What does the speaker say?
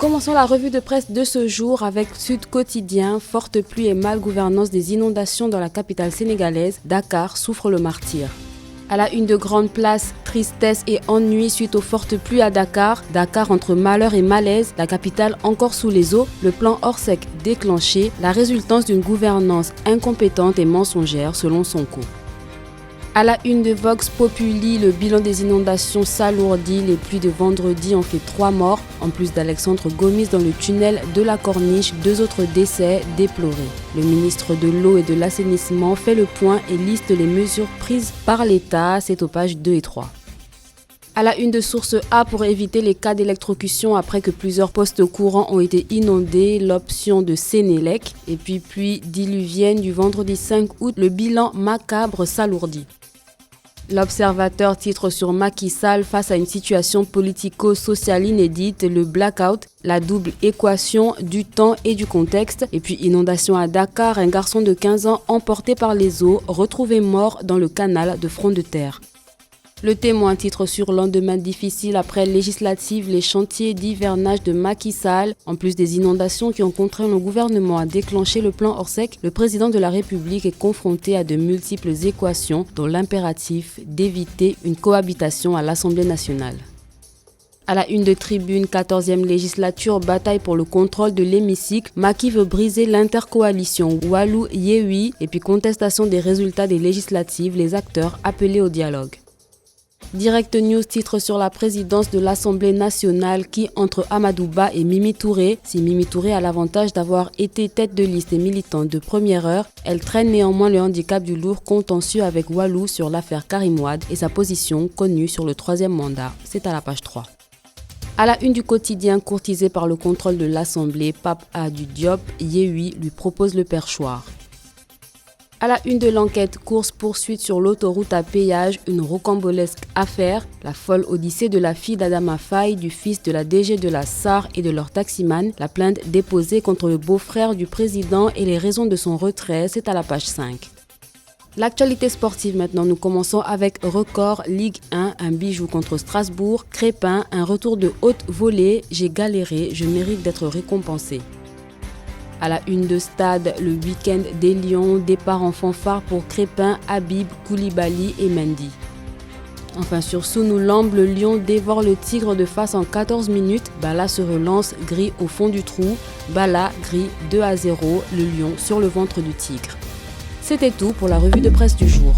Nous commençons la revue de presse de ce jour avec Sud Quotidien. Forte pluie et malgouvernance des inondations dans la capitale sénégalaise. Dakar souffre le martyre. À la une de Grande Place, tristesse et ennui suite aux fortes pluies à Dakar. Dakar entre malheur et malaise, la capitale encore sous les eaux, le plan Orsec déclenché, la résultance d'une gouvernance incompétente et mensongère selon Sonko. À la une de Vox Populi, le bilan des inondations s'alourdit. Les pluies de vendredi ont fait 3 morts, en plus d'Alexandre Gomis dans le tunnel de la Corniche, 2 autres décès déplorés. Le ministre de l'Eau et de l'Assainissement fait le point et liste les mesures prises par l'État, c'est aux pages 2 et 3. À la une de Source A, pour éviter les cas d'électrocution après que plusieurs postes courants ont été inondés, l'option de Sénélec. Et puis pluie diluvienne du vendredi 5 août, le bilan macabre s'alourdit. L'Observateur titre sur Macky Sall face à une situation politico-sociale inédite, le blackout, la double équation du temps et du contexte. Et puis inondation à Dakar, un garçon de 15 ans emporté par les eaux, retrouvé mort dans le canal de Front de Terre. Le Témoin titre sur lendemain difficile après législative, les chantiers d'hivernage de Macky Sall. En plus des inondations qui ont contraint le gouvernement à déclencher le plan Orsec, le président de la République est confronté à de multiples équations, dont l'impératif d'éviter une cohabitation à l'Assemblée nationale. À la une de Tribune, 14e législature, bataille pour le contrôle de l'hémicycle. Macky veut briser l'intercoalition Wallu-Yewwi et puis contestation des résultats des législatives, les acteurs appelés au dialogue. Direct News titre sur la présidence de l'Assemblée nationale qui entre Amadou Ba et Mimi Touré. Si Mimi Touré a l'avantage d'avoir été tête de liste et militante de première heure, elle traîne néanmoins le handicap du lourd contentieux avec Wallu sur l'affaire Karim Wade et sa position connue sur le 3e mandat. C'est à la page 3. À la une du quotidien, courtisé par le contrôle de l'Assemblée, Pape A du Diop, Yewwi lui propose le perchoir. À la une de l'enquête, course-poursuite sur l'autoroute à péage, une rocambolesque affaire, la folle odyssée de la fille d'Adama Faye, du fils de la DG de la SAR et de leur taximan, la plainte déposée contre le beau-frère du président et les raisons de son retrait, c'est à la page 5. L'actualité sportive maintenant, nous commençons avec Record, Ligue 1, un bijou contre Strasbourg, Crépin, un retour de haute volée, j'ai galéré, je mérite d'être récompensé. À la une de Stade, le week-end des Lions, départ en fanfare pour Crépin, Habib, Koulibaly et Mendy. Enfin sur Sunu Lamb, le Lion dévore le Tigre de face en 14 minutes. Bala se relance, gris au fond du trou. Bala, gris 2-0, le Lion sur le ventre du Tigre. C'était tout pour la revue de presse du jour.